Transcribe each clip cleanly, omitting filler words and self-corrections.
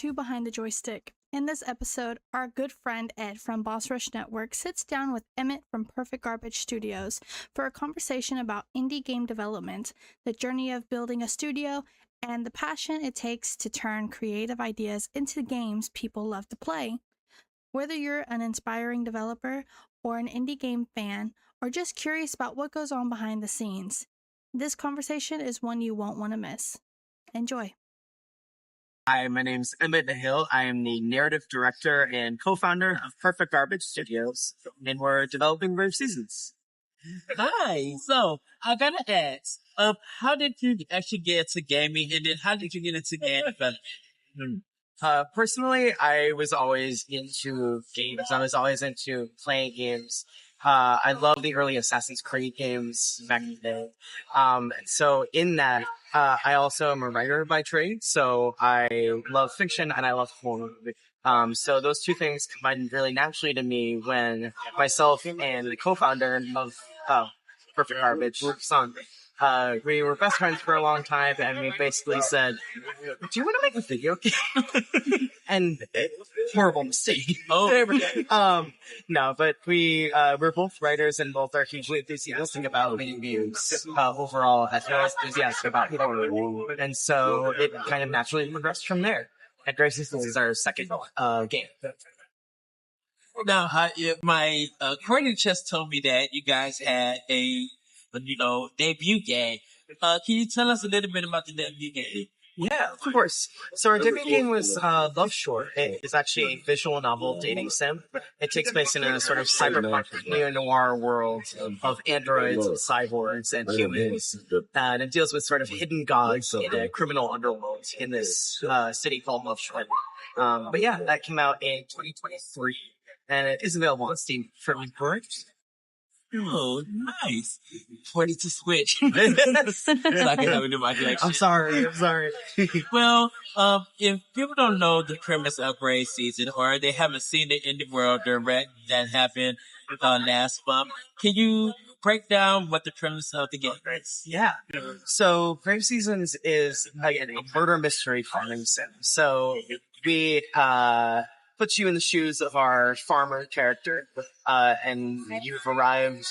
to Behind the Joystick. In this episode, our good friend Ed from Boss Rush Network sits down with Emmet from Perfect Garbage Studios for a conversation about indie game development, the journey of building a studio, and the passion it takes to turn creative ideas into games people love to play. Whether you're an inspiring developer or an indie game fan, or just curious about what goes on behind the scenes, this conversation is one you won't want to miss. Enjoy. Hi, my name's Emmet. I am the narrative director and co-founder of Perfect Garbage Studios, and we're developing Brave Seasons. Hi. So I gotta ask, how did you actually get into gaming, and then how did you get into game development? Personally, I was always into games. I was always into playing games. I love the early Assassin's Creed games back in the day. So in that, I also am a writer by trade. So I love fiction and I love horror. So those two things combined really naturally to me when myself and the co-founder of Perfect Garbage, Son, we were best friends for a long time, and we basically said, "Do you want to make a video game?" And horrible mistake. No, but we're both writers and both are hugely enthusiastic about making games. Overall, as well as enthusiastic about horror, and so it kind of naturally progressed from there. And Brave Seasons is our second game. Now, my coordinator just told me that you guys had a debut game. Can you tell us a little bit about the debut game? Yeah, of course. So our debut game was Love Short. It is actually a visual novel dating sim. It takes place in a sort of cyberpunk neo-noir world of androids, and cyborgs, and humans. And it deals with sort of hidden gods in a criminal underworld in this city called Love Short. But yeah, that came out in 2023, and it is available on Steam for pre-purchase. Oh, nice. Pointing to Switch. So I can have it in my collection. I'm sorry. Well, if people don't know the premise of Brave Season, or they haven't seen the Indie World Direct that happened last month, can you break down what the premise of the game is? Yeah. So Brave Seasons is, again, a murder mystery farming sim. So we puts you in the shoes of our farmer character, and you've arrived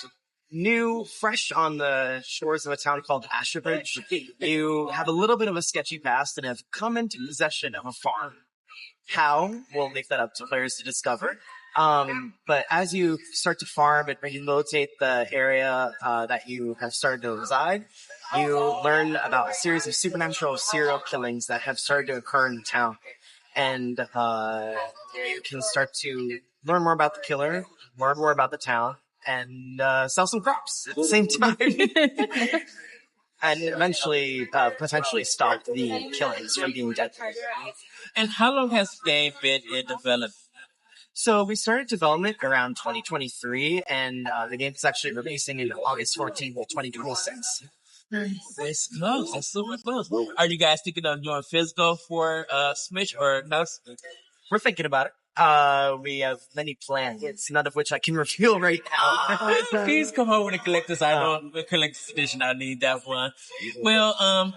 fresh on the shores of a town called Asherbridge. You have a little bit of a sketchy past and have come into possession of a farm. How? We'll leave that up to players to discover. But as you start to farm and rehabilitate the area that you have started to reside, you learn about a series of supernatural serial killings that have started to occur in the town. And you can start to learn more about the killer, learn more about the town, and sell some crops at the same time. And eventually, potentially stop the killings from being deadly. And how long has the game been in development? So we started development around 2023, and the game is actually releasing in August 14th, 2026. It's close. It's super close. Are you guys thinking of doing physical for Switch or no? We're thinking about it. We have many plans, none of which I can reveal right now. Please come over with a collector's item, the collector's edition. I need that one. Well,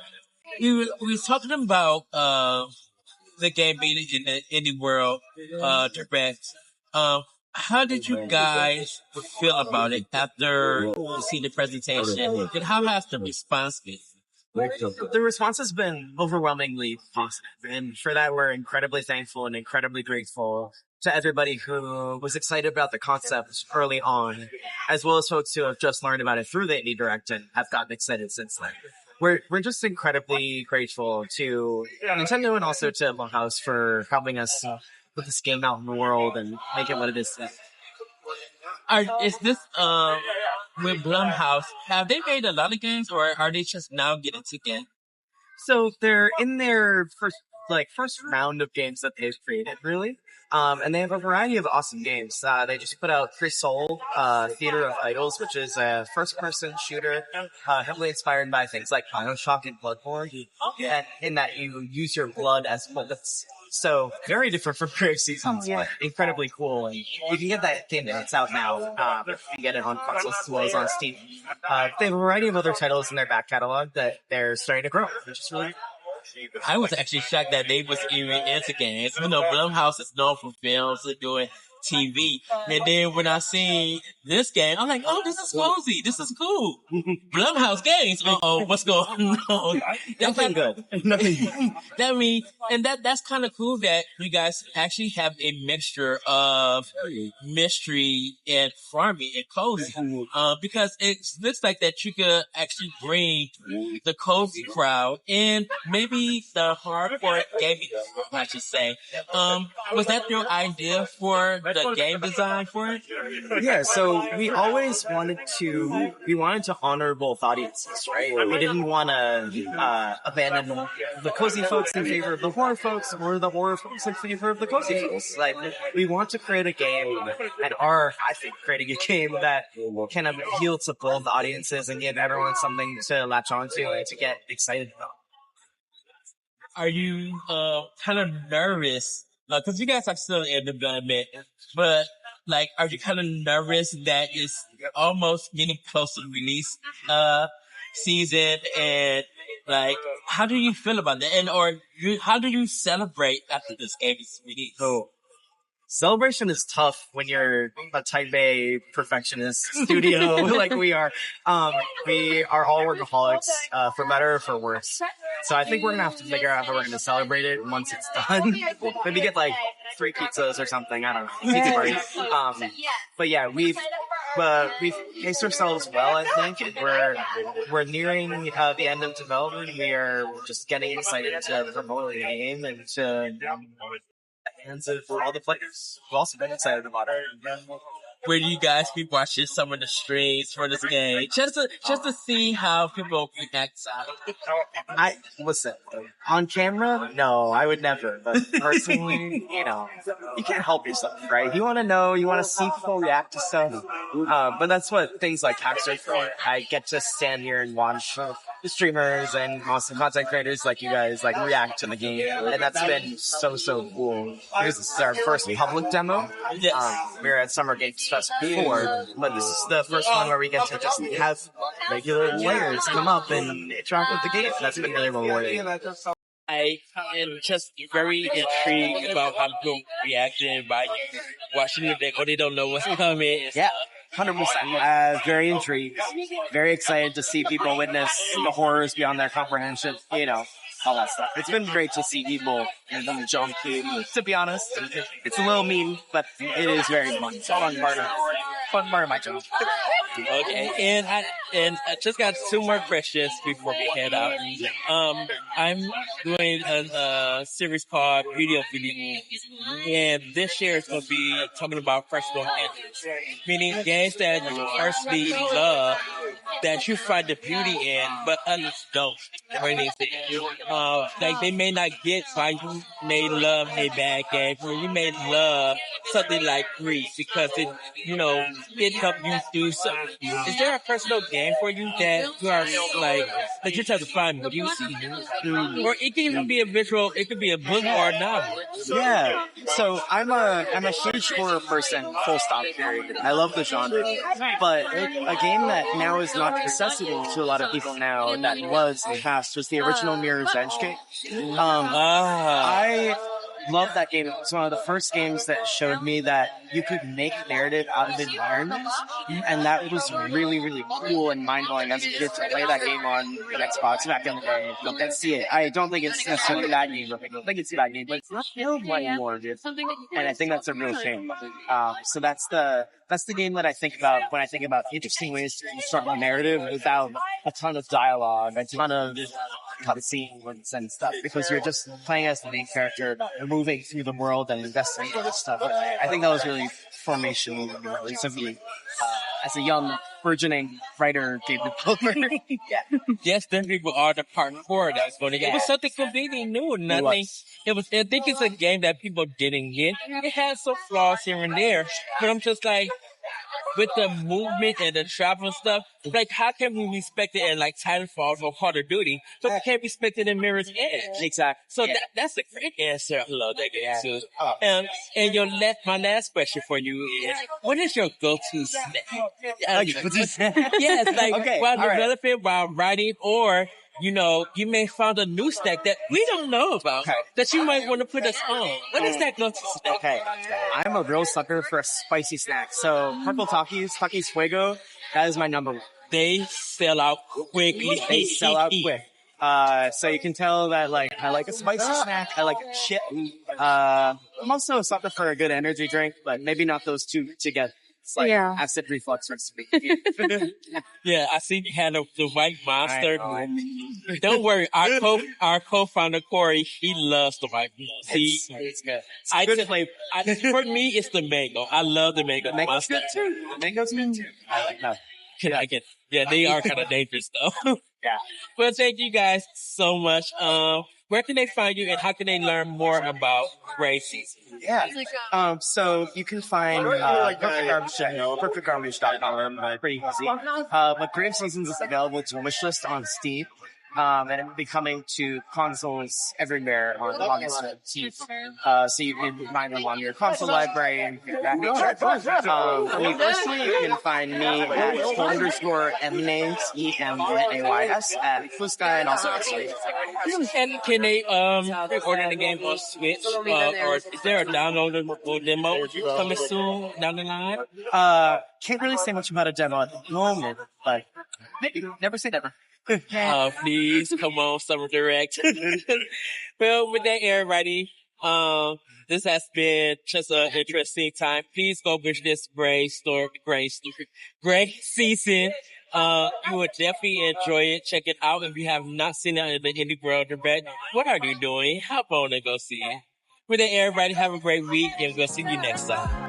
we were talking about the game being in the indie world direct. How did you guys feel about it after you see the presentation? And how has the response been? The response has been overwhelmingly positive, and for that we're incredibly thankful and incredibly grateful to everybody who was excited about the concept early on, as well as folks who have just learned about it through the Indie Direct and have gotten excited since then. We're just incredibly grateful to Nintendo and also to Blumhouse for helping us put this game out in the world and make it what it is today. Is this with Blumhouse? Have they made a lot of games, or are they just now getting together? So they're in their first round of games that they've created, really. And they have a variety of awesome games. They just put out Free Soul, Theater of Idols, which is a first-person shooter, heavily inspired by things like Bioshock and Bloodborne. And in that you use your blood as bullets. So very different from Brave Seasons, but incredibly cool. And you can get that game. It's out now. You can get it on consoles as well as on Steam. They have a variety of other titles in their back catalog that they're starting to grow, which is really I was actually shocked that they was even into games. You know, Blumhouse is known for films and doing TV. And then when I seen this game, I'm like, oh, this is cozy. This is cool. Blumhouse games. Uh-oh, what's going on? Nothing good. Nothing. That mean, and that's kind of cool that you guys actually have a mixture of mystery and farming and cozy. Because it looks like that you could actually bring the cozy crowd and maybe the hardcore gaming, I should say. Was that your idea for the game design for it? Yeah, so we always wanted to honor both audiences, right? We didn't want to abandon the cozy folks in favor of the horror folks, or the horror folks in favor of the cozy folks. Like, we want to create a game, and I think, creating a game that can appeal to both audiences and give everyone something to latch onto and to get excited about. Are you kind of nervous? Because you guys are still in development, but like, are you kind of nervous that it's almost getting close to release season? And like, how do you feel about that? And how do you celebrate after this game is released? So, celebration is tough when you're a type A perfectionist studio like we are. We are all workaholics, for better or for worse. So I think we're gonna have to figure out how we're gonna celebrate it once it's done. Maybe get like 3 pizzas or something. I don't know. Pizza party. But yeah, we've paced ourselves well. I think we're nearing the end of development. We are just getting excited to promote the game and to hands of all the players. We've also been excited about it. Where do you guys be watching some of the streams for this game? Just to see how people react. Listen, on camera, no, I would never. But personally, you can't help yourself, right? You want to know, you want to see people react to stuff. But that's what things like PAX are for. I get to stand here and watch the streamers and awesome content creators like you guys react to the game, and that's been so cool. This is our first public demo. Yes. We were at Summer Games Fest before, but this is the first one where we get to just have regular players come up and interact with the game. That's been really rewarding. I am just very intrigued about how people reacting by watching the deck, or they don't know what's coming. Yeah. 100%. Very intrigued. Very excited to see people witness the horrors beyond their comprehension. All that stuff. It's been great to see people jump to be honest. It's a little mean, but it is very fun. It's a fun part of my job. Okay, and I just got 2 more questions before we head out. I'm doing a series called Video, and this year is going to be talking about personal interest, meaning games that you personally love, that you find the beauty in, but others don't. Like, they may not get why you may love a bad game, or you may love something like Grease because it helped you do something. Is there a personal game for you that you are that you're trying to find beauty? Or it can even be a visual, it could be a book or a novel. Yeah. So I'm a huge horror person, full stop, period. I love the genre. But a game that now is not accessible to a lot of people now, that was in the past, was the original Mirror's Edge game. I love that game. It was one of the first games that showed me that you could make narrative out of environments, and that was really, really cool and mind-blowing as a kid to play that game on an Xbox back in the day. Let's see it. I don't think it's necessarily that game. I don't think it's that game, but it's not available anymore, dude. And I think that's a real shame. So that's the game that I think about when I think about interesting ways to construct a narrative without a ton of dialogue, a ton of cutscenes and stuff, because you're just playing as the main character and moving through the world and investing in this stuff. I think that was really formational to me as a young, burgeoning writer, game developer. Yes, then people are the part 4 that's going to get. It was something completely new. Nothing. I think it's a game that people didn't get. It has some flaws here and there, but I'm just like, with the movement and the travel and stuff, like, how can we respect it in Titanfall or Call of Duty, but we can't respect it in Mirror's Edge? Exactly. So that's a great answer. I love that answer. And my last question for you is, what is your go-to snack? Yes, okay, while developing, while writing, or you may find a new snack that we don't know about Okay. that you might want to put us on. What is that go-to snack? Okay, I'm a real sucker for a spicy snack. So purple Takis Fuego, that is my number one. They sell out quickly. They sell out quick. So you can tell that I like a spicy snack. I like a chip. I'm also a sucker for a good energy drink, but maybe not those two together. It's like acid reflux recipe. Yeah, I see you had the white monster. I know. Don't worry, our co-founder Corey, he loves the white monster. It's good. It's good flavor. For me, it's the mango. I love the mango. Mango's good too. Mango's good too. I like that. Yeah, they are kind of dangerous though. Yeah. Well, thank you guys so much. Where can they find you and how can they learn more about Gray Season? Yeah. So you can find perfectgarbage.com. Pretty easy. But Grave Seasons is available to wishlist on Steam. And it will be coming to consoles everywhere on August 15th. So you can find them on your console library and that nature. Me personally, you can find me at _Emnays, EMNAYS, at Fuskai and also X-Ray. And can they order the game on Switch? Or is there a downloadable demo coming soon down the line? Can't really say much about a demo at the moment, but maybe. Never say never. Please come on, Summer Direct. Well, with that, everybody, this has been just an interesting time. Please go visit this Gray Season. You would definitely enjoy it. Check it out. If you have not seen it in the indie world, what are you doing? Hop on and go see it. With that, everybody, have a great week, and we'll see you next time.